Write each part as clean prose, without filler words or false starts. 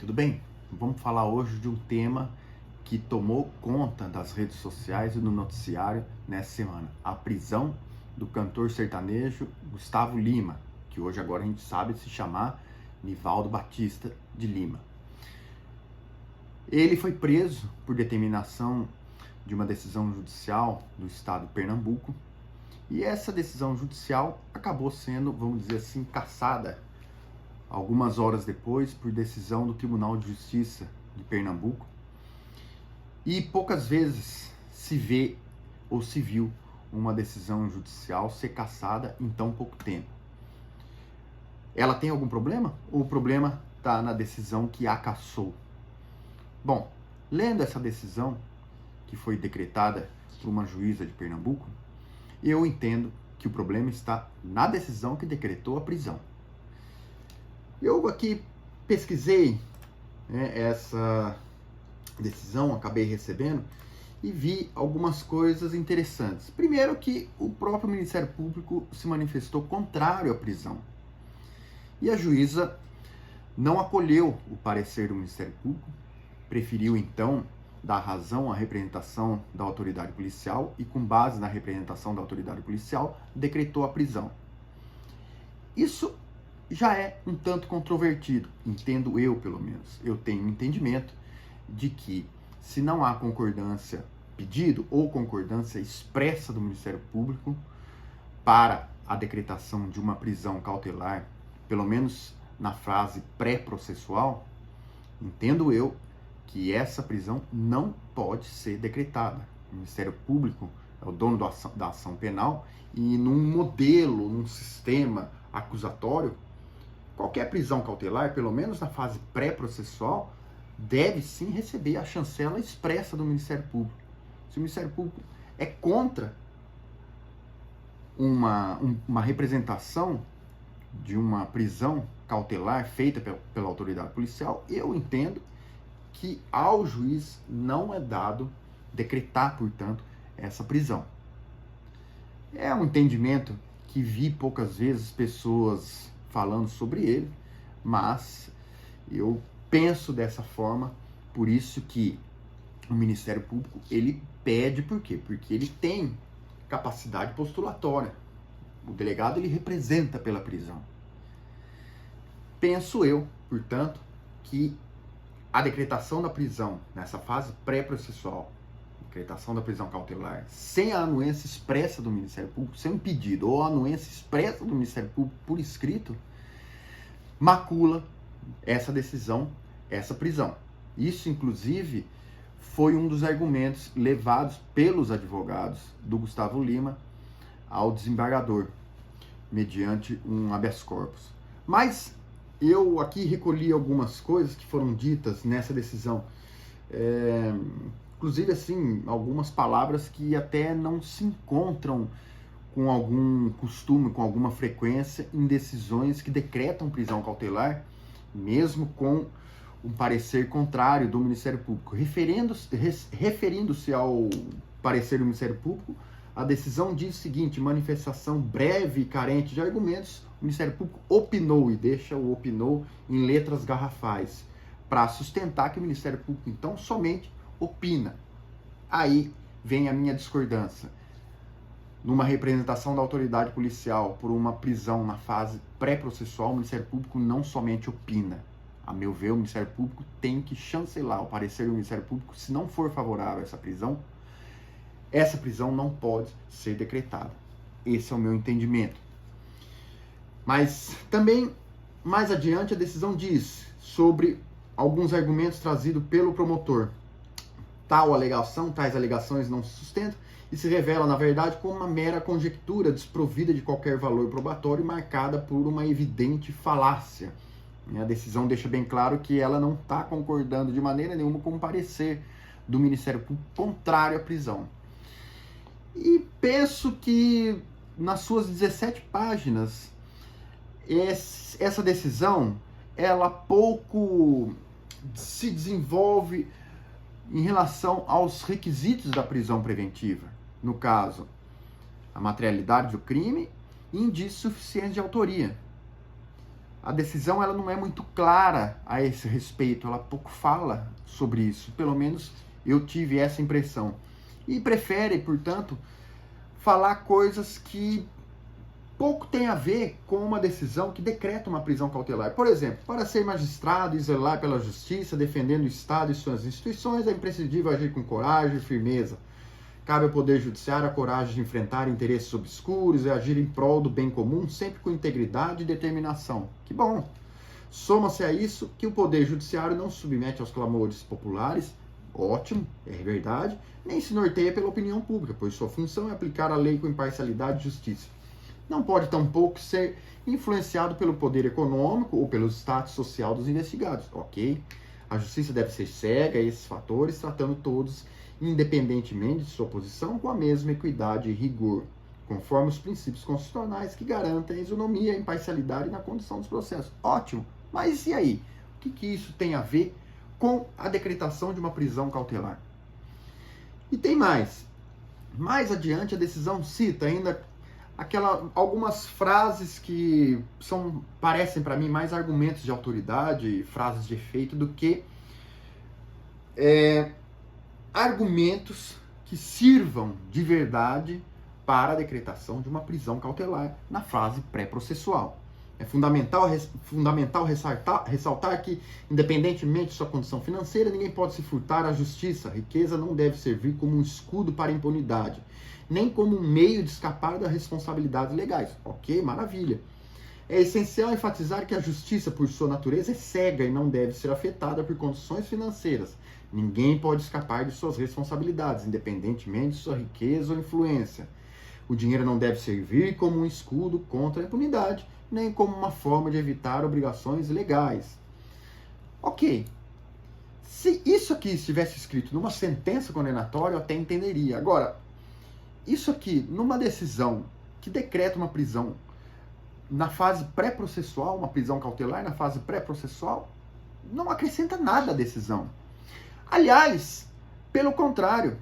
Tudo bem? Vamos falar hoje de um tema que tomou conta das redes sociais e do noticiário nessa semana: a prisão do cantor sertanejo Gustavo Lima, que hoje agora a gente sabe se chamar Nivaldo Batista de Lima. Ele foi preso por determinação de uma decisão judicial do estado de Pernambuco, e essa decisão judicial acabou sendo, vamos dizer assim, cassada algumas horas depois por decisão do Tribunal de Justiça de Pernambuco. E poucas vezes se vê ou se viu uma decisão judicial ser cassada em tão pouco tempo. Ela tem algum problema? Ou o problema está na decisão que a cassou? Bom, lendo essa decisão que foi decretada por uma juíza de Pernambuco, eu entendo que o problema está na decisão que decretou a prisão. Eu aqui pesquisei essa decisão, acabei recebendo e vi algumas coisas interessantes. Primeiro, que o próprio Ministério Público se manifestou contrário à prisão. E a juíza não acolheu o parecer do Ministério Público, preferiu então dar razão à representação da autoridade policial e, com base na representação da autoridade policial, decretou a prisão. Isso já é um tanto controvertido, entendo eu pelo menos. Eu tenho um entendimento de que, se não há concordância pedido ou concordância expressa do Ministério Público para a decretação de uma prisão cautelar, pelo menos na fase pré-processual, entendo eu que essa prisão não pode ser decretada. O Ministério Público é o dono da ação penal e, num modelo, num sistema acusatório, qualquer prisão cautelar, pelo menos na fase pré-processual, deve sim receber a chancela expressa do Ministério Público. Se o Ministério Público é contra uma representação de uma prisão cautelar feita pela autoridade policial, eu entendo que ao juiz não é dado decretar, portanto, essa prisão. É um entendimento que vi poucas vezes pessoas falando sobre ele, mas eu penso dessa forma, por isso que o Ministério Público, ele pede, por quê? Porque ele tem capacidade postulatória. O delegado, ele representa pela prisão. Penso eu, portanto, que a decretação da prisão nessa fase pré-processual, decretação da prisão cautelar, sem a anuência expressa do Ministério Público, sem um pedido ou a anuência expressa do Ministério Público por escrito, macula essa decisão, essa prisão. Isso, inclusive, foi um dos argumentos levados pelos advogados do Gustavo Lima ao desembargador, mediante um habeas corpus. Mas eu aqui recolhi algumas coisas que foram ditas nessa decisão. Inclusive, assim, algumas palavras que até não se encontram com algum costume, com alguma frequência, em decisões que decretam prisão cautelar, mesmo com um parecer contrário do Ministério Público. Referindo-se ao parecer do Ministério Público, a decisão diz o seguinte: manifestação breve e carente de argumentos, o Ministério Público opinou, e deixa o opinou em letras garrafais, para sustentar que o Ministério Público, então, somente opina. Aí vem a minha discordância. Numa representação da autoridade policial por uma prisão na fase pré-processual, o Ministério Público não somente opina. A meu ver, o Ministério Público tem que chancelar o parecer do Ministério Público. Se não for favorável a essa prisão não pode ser decretada. Esse é o meu entendimento. Mas também, mais adiante, a decisão diz sobre alguns argumentos trazidos pelo promotor. Tais alegações não se sustentam e se revela, na verdade, como uma mera conjectura desprovida de qualquer valor probatório e marcada por uma evidente falácia. A decisão deixa bem claro que ela não está concordando de maneira nenhuma com o parecer do Ministério Público contrário à prisão. E penso que, nas suas 17 páginas, essa decisão, ela pouco se desenvolve em relação aos requisitos da prisão preventiva. No caso, a materialidade do crime e indícios suficientes de autoria. a decisão ela não é muito clara a esse respeito, ela pouco fala sobre isso, pelo menos eu tive essa impressão. E prefere, portanto, falar coisas que pouco tem a ver com uma decisão que decreta uma prisão cautelar. Por exemplo, para ser magistrado e zelar pela justiça, defendendo o Estado e suas instituições, é imprescindível agir com coragem e firmeza. Cabe ao Poder Judiciário a coragem de enfrentar interesses obscuros e agir em prol do bem comum, sempre com integridade e determinação. Que bom! Soma-se a isso que o Poder Judiciário não se submete aos clamores populares, ótimo, é verdade, nem se norteia pela opinião pública, pois sua função é aplicar a lei com imparcialidade e justiça. Não pode tampouco ser influenciado pelo poder econômico ou pelo status social dos investigados. Ok, a justiça deve ser cega a esses fatores, tratando todos, independentemente de sua posição, com a mesma equidade e rigor, conforme os princípios constitucionais que garantem a isonomia e a imparcialidade na condução dos processos. Ótimo, mas e aí? O que isso tem a ver com a decretação de uma prisão cautelar? E tem mais. Mais adiante, a decisão cita ainda algumas frases que parecem para mim mais argumentos de autoridade, frases de efeito, do que argumentos que sirvam de verdade para a decretação de uma prisão cautelar na fase pré-processual. É fundamental ressaltar que, independentemente de sua condição financeira, ninguém pode se furtar à justiça. A riqueza não deve servir como um escudo para a impunidade, nem como um meio de escapar das responsabilidades legais. Ok, maravilha. É essencial enfatizar que a justiça, por sua natureza, é cega e não deve ser afetada por condições financeiras. Ninguém pode escapar de suas responsabilidades, independentemente de sua riqueza ou influência. O dinheiro não deve servir como um escudo contra a impunidade, nem como uma forma de evitar obrigações legais. Ok. Se isso aqui estivesse escrito numa sentença condenatória, eu até entenderia. Agora, isso aqui, numa decisão que decreta uma prisão na fase pré-processual, uma prisão cautelar na fase pré-processual, não acrescenta nada à decisão. Aliás, pelo contrário,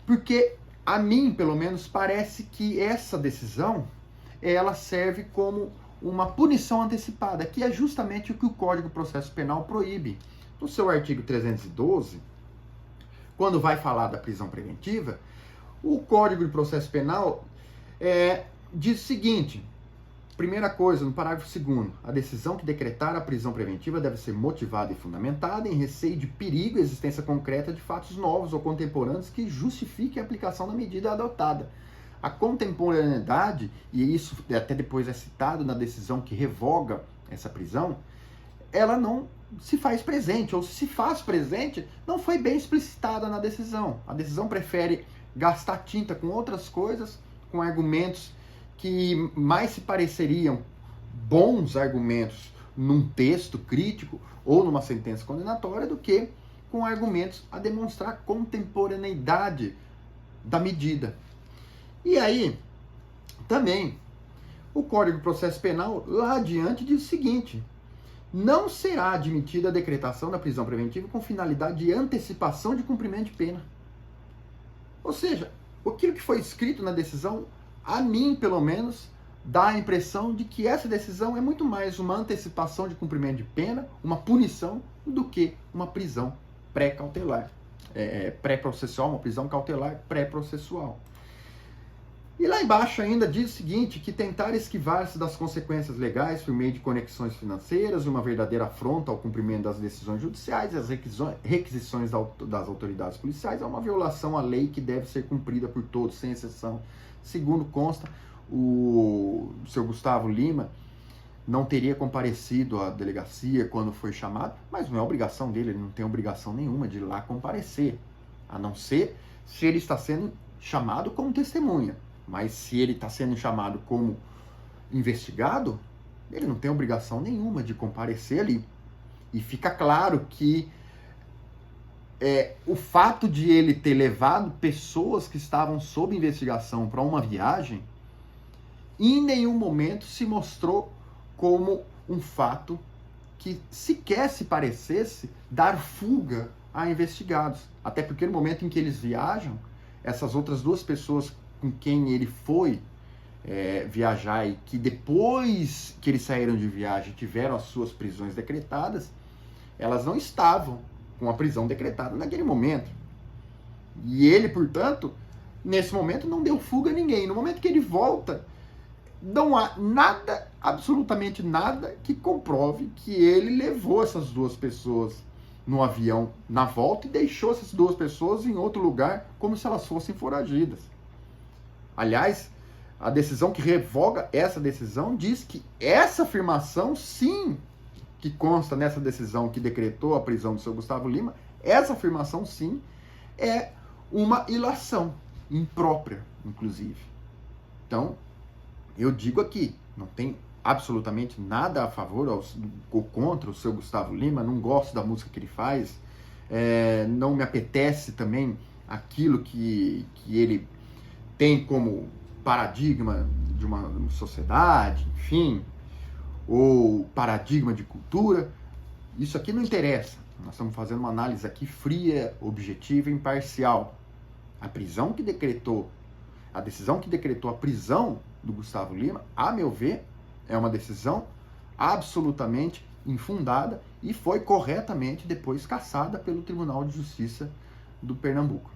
porque a mim, pelo menos, parece que essa decisão, ela serve como uma punição antecipada, que é justamente o que o Código de Processo Penal proíbe. No seu artigo 312, quando vai falar da prisão preventiva, o Código de Processo Penal diz o seguinte: primeira coisa, no parágrafo 2º, a decisão que decretar a prisão preventiva deve ser motivada e fundamentada em receio de perigo e existência concreta de fatos novos ou contemporâneos que justifiquem a aplicação da medida adotada. A contemporaneidade, e isso até depois é citado na decisão que revoga essa prisão, ela não se faz presente, ou se faz presente, não foi bem explicitada na decisão. A decisão prefere gastar tinta com outras coisas, com argumentos que mais se pareceriam bons argumentos num texto crítico ou numa sentença condenatória do que com argumentos a demonstrar contemporaneidade da medida. E aí, também, o Código de Processo Penal, lá adiante, diz o seguinte: não será admitida a decretação da prisão preventiva com finalidade de antecipação de cumprimento de pena. Ou seja, aquilo que foi escrito na decisão, a mim, pelo menos, dá a impressão de que essa decisão é muito mais uma antecipação de cumprimento de pena, uma punição, do que uma prisão pré-cautelar. Pré-processual, uma prisão cautelar pré-processual. E lá embaixo ainda diz o seguinte, que tentar esquivar-se das consequências legais por meio de conexões financeiras, uma verdadeira afronta ao cumprimento das decisões judiciais e as requisições das autoridades policiais é uma violação à lei que deve ser cumprida por todos, sem exceção. Segundo consta, o seu Gustavo Lima não teria comparecido à delegacia quando foi chamado, mas não é obrigação dele, ele não tem obrigação nenhuma de ir lá comparecer, a não ser se ele está sendo chamado como testemunha. Mas se ele está sendo chamado como investigado, ele não tem obrigação nenhuma de comparecer ali. E fica claro que o fato de ele ter levado pessoas que estavam sob investigação para uma viagem, em nenhum momento se mostrou como um fato que sequer se parecesse dar fuga a investigados. Até porque no momento em que eles viajam, essas outras duas pessoas com quem ele foi viajar e que depois que eles saíram de viagem tiveram as suas prisões decretadas, elas não estavam com a prisão decretada naquele momento. E ele, portanto, nesse momento não deu fuga a ninguém. No momento que ele volta, não há nada, absolutamente nada, que comprove que ele levou essas duas pessoas no avião na volta e deixou essas duas pessoas em outro lugar como se elas fossem foragidas. Aliás, a decisão que revoga essa decisão diz que essa afirmação, sim, que consta nessa decisão que decretou a prisão do seu Gustavo Lima, essa afirmação, sim, é uma ilação imprópria, inclusive. Então, eu digo aqui, não tem absolutamente nada a favor ou contra o seu Gustavo Lima, não gosto da música que ele faz, não me apetece também aquilo que ele tem como paradigma de uma sociedade, enfim, ou paradigma de cultura. Isso aqui não interessa. Nós estamos fazendo uma análise aqui fria, objetiva e imparcial. A decisão que decretou a prisão do Gustavo Lima, a meu ver, é uma decisão absolutamente infundada e foi corretamente depois cassada pelo Tribunal de Justiça do Pernambuco.